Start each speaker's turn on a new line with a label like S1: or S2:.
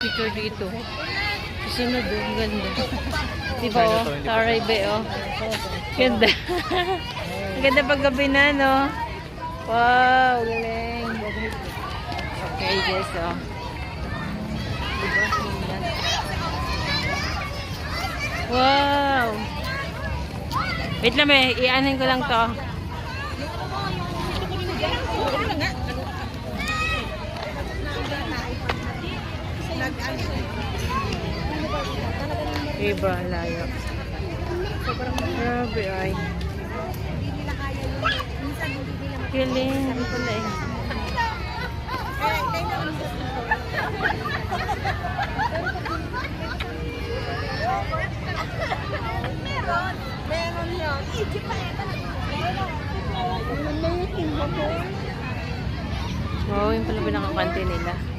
S1: Picture dito. Susunod oh, ang ganda. Diba oh, Taray Bay oh. Ganda. Ang ganda paggabi na no. Wow, galing. Okay guys oh. Diba? Wow. Wait lang eh, i-anin ko lang to. Iba, layo. Grabe ay. Galing, ano pala eh.
S2: Meron yun.
S1: Oo, yung pala pinakakante nila.